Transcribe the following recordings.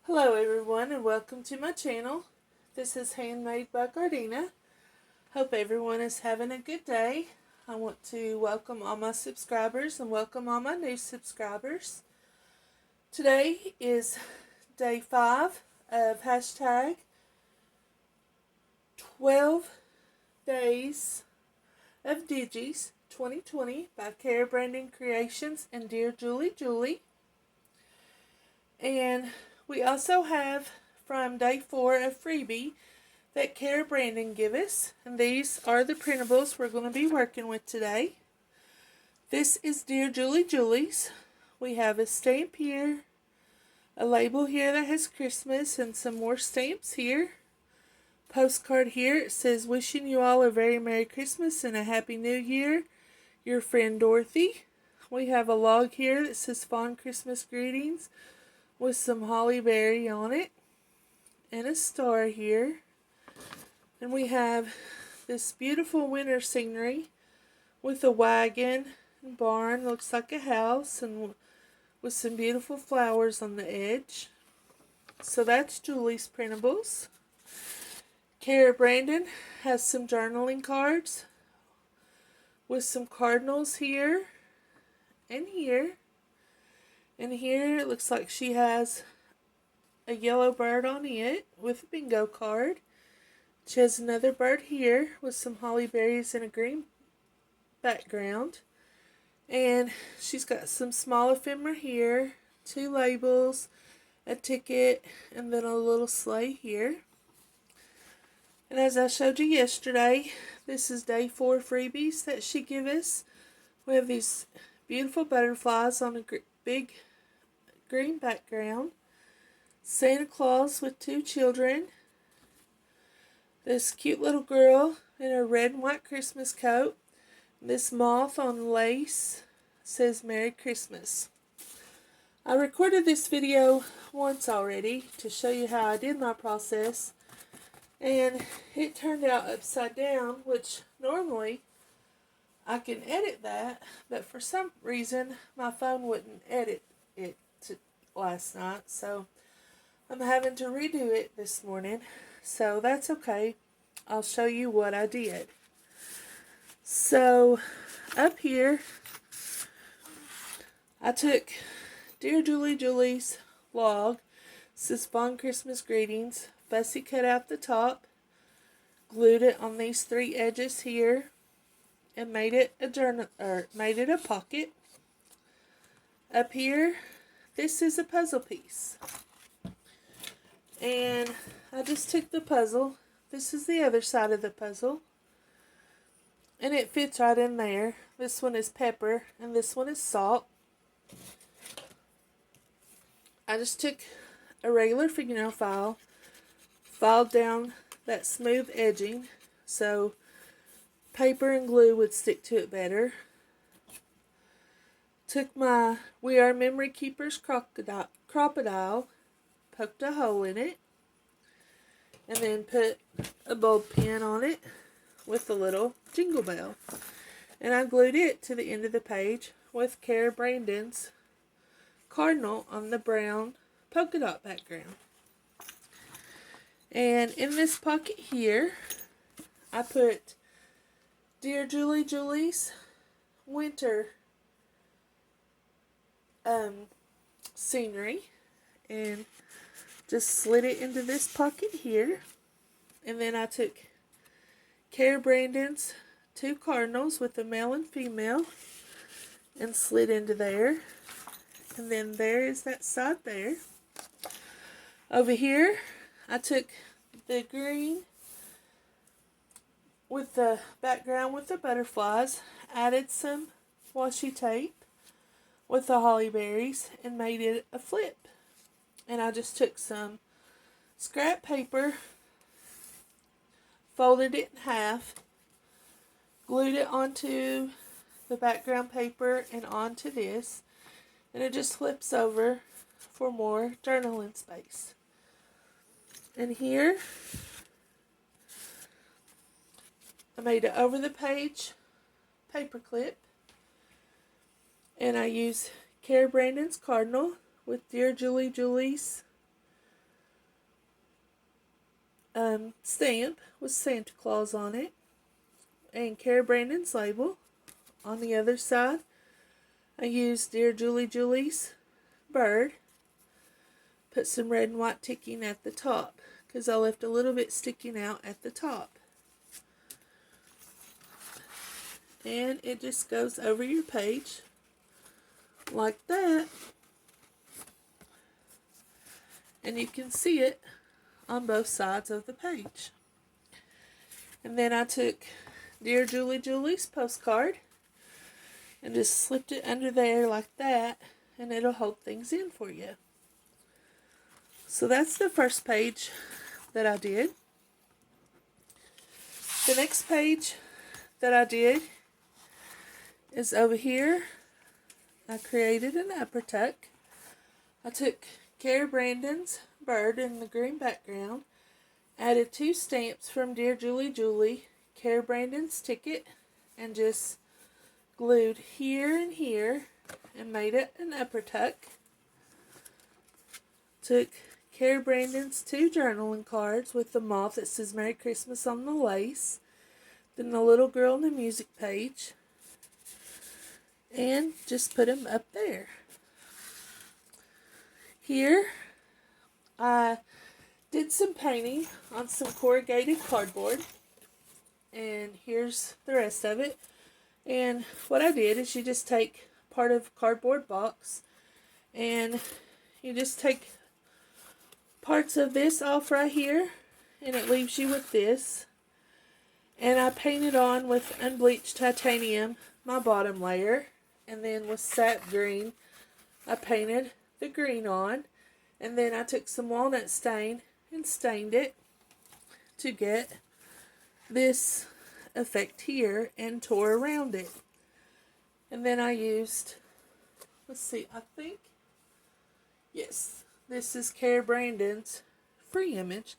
Hello everyone and welcome to my channel. This is Handmade by Gardena. Hope everyone is having a good day. I want to welcome all my subscribers and welcome all my new subscribers. Today is day 5 of hashtag 12 Days of Digis 2020 by Cara Creations and Dear Julie. And we also have from day 4 a freebie that Cara gave us. And these are the printables we're going to be working with today. This is Dear Julie's. We have a stamp here, a label here that has Christmas, and some more stamps here. Postcard here. It says, wishing you all a very Merry Christmas and a Happy New Year. Your friend Dorothy. We have a log here that says Fond Christmas Greetings with some holly berry on it and a star here. And we have this beautiful winter scenery with a wagon and barn, looks like a house, and with some beautiful flowers on the edge. So that's Julie's printables. Cara has some journaling cards with some cardinals here and here. And here it looks like she has a yellow bird on it with a bingo card. She has another bird here with some holly berries and a green background. And she's got some small ephemera here, 2 labels, a ticket, and then a little sleigh here. And as I showed you yesterday, this is day 4 freebies that she gave us. We have these beautiful butterflies on a big green background. Santa Claus with 2 children. This cute little girl in a red and white Christmas coat. This moth on lace says Merry Christmas. I recorded this video once already to show you how I did my process, and it turned out upside down, which normally I can edit that, but for some reason my phone wouldn't edit it last night, so I'm having to redo it this morning. So that's okay. I'll show you what I did. So up here I took Dear Julie's log. This is Fond Christmas Greetings. Fussy cut out the top, glued it on these 3 edges here, and made it a pocket. Up here, this is a puzzle piece. And I just took the puzzle. This is the other side of the puzzle. And it fits right in there. This one is pepper and this one is salt. I just took a regular fingernail file, filed down that smooth edging so paper and glue would stick to it better. Took my We Are Memory Keepers crocodile, poked a hole in it, and then put a bulb pin on it with a little jingle bell. And I glued it to the end of the page with Cara cardinal on the brown polka dot background. And in this pocket here, I put Dear Julie's winter scenery, and just slid it into this pocket here. And then I took Cara 2 cardinals with a male and female and slid into there. And then there is that side there. Over here, I took the green with the background with the butterflies, added some washi tape with the holly berries, and made it a flip. And I just took some scrap paper, folded it in half, glued it onto the background paper and onto this, and it just flips over for more journaling space. And here I made an over the page paper clip, and I used Cara Cardinal with Dear Julie's stamp with Santa Claus on it, and Cara Brandon's label. On the other side, I used Dear Julie Julie's bird. Put some red and white ticking at the top because I left a little bit sticking out at the top. And it just goes over your page like that. And you can see it on both sides of the page. And then I took Dear Julie Julie's postcard and just slipped it under there like that, and it'll hold things in for you. So that's the first page that I did. The next page that I did is over here. I created an upper tuck. I took Cara Brandon's bird in the green background, added 2 stamps from Dear Julie Julie, Cara Brandon's ticket, and just glued here and here and made it an upper tuck. Took Cara Brandon's 2 journaling cards with the moth that says Merry Christmas on the lace, then the little girl in the music page, and just put them up there. Here, I did some painting on some corrugated cardboard, and here's the rest of it. And what I did is you just take part of a cardboard box, and you just take parts of this off right here, and it leaves you with this. And I painted on with unbleached titanium my bottom layer, and then with sap green I painted the green on, and then I took some walnut stain and stained it to get this effect here and tore around it. And then I used, let's see, I think, yes, this is Cara Brandon's free image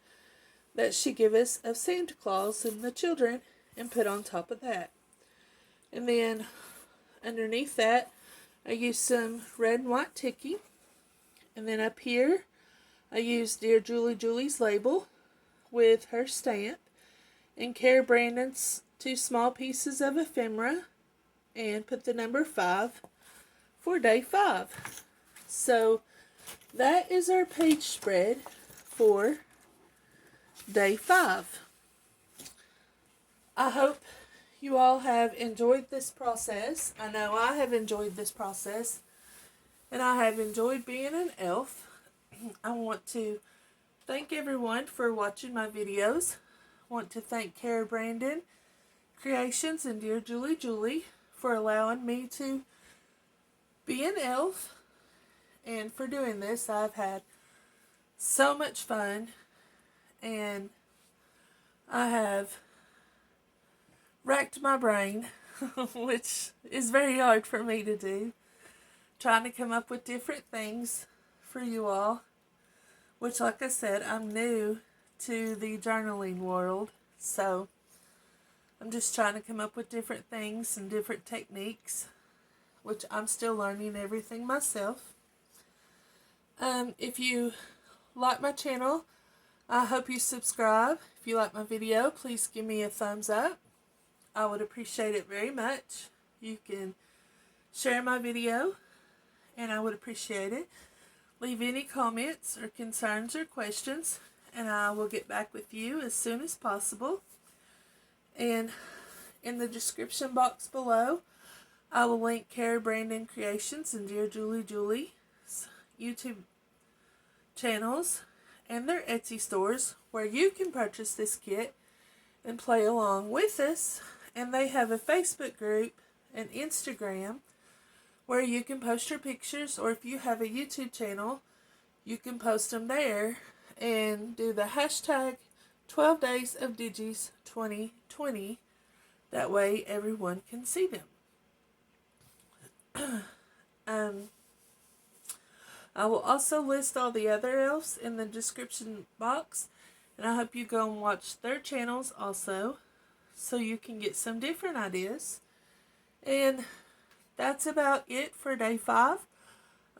that she gave us of Santa Claus and the children, and put on top of that. And then underneath that, I used some red and white ticking. And then up here, I used Dear Julie Julie's label with her stamp, and Cara Brandon's 2 small pieces of ephemera, and put the number 5 for day 5. So that is our page spread for day 5. I hope you all have enjoyed this process. I know I have enjoyed this process, and I have enjoyed being an elf. I want to thank everyone for watching my videos. I want to thank Cara Brandon Creations and Dear Julie Julie for allowing me to be an elf, and for doing this. I've had so much fun, and I have racked my brain, which is very hard for me to do, trying to come up with different things for you all, which, like I said, I'm new to the journaling world, so I'm just trying to come up with different things and different techniques, which I'm still learning everything myself. If you like my channel, I hope you subscribe. If you like my video, please give me a thumbs up. I would appreciate it very much. You can share my video, and I would appreciate it. Leave any comments or concerns or questions, and I will get back with you as soon as possible. And in the description box below, I will link Cara Brandon Creations and Dear Julie Julie's YouTube channels and their Etsy stores, where you can purchase this kit and play along with us. And they have a Facebook group and Instagram where you can post your pictures, or if you have a YouTube channel, you can post them there and do the hashtag 12 Days of Digis 2020. That way everyone can see them. I will also list all the other elves in the description box, and I hope you go and watch their channels also, so you can get some different ideas. And that's about it for day 5.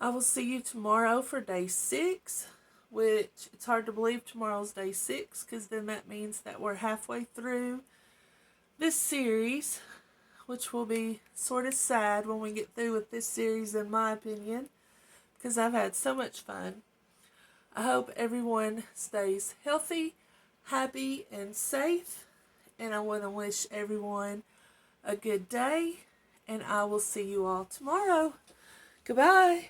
I will see you tomorrow for day 6, which it's hard to believe tomorrow's day 6, because then that means that we're halfway through this series, which will be sort of sad when we get through with this series, in my opinion, because I've had so much fun. I hope everyone stays healthy, happy, and safe, and I want to wish everyone a good day, and I will see you all tomorrow. Goodbye.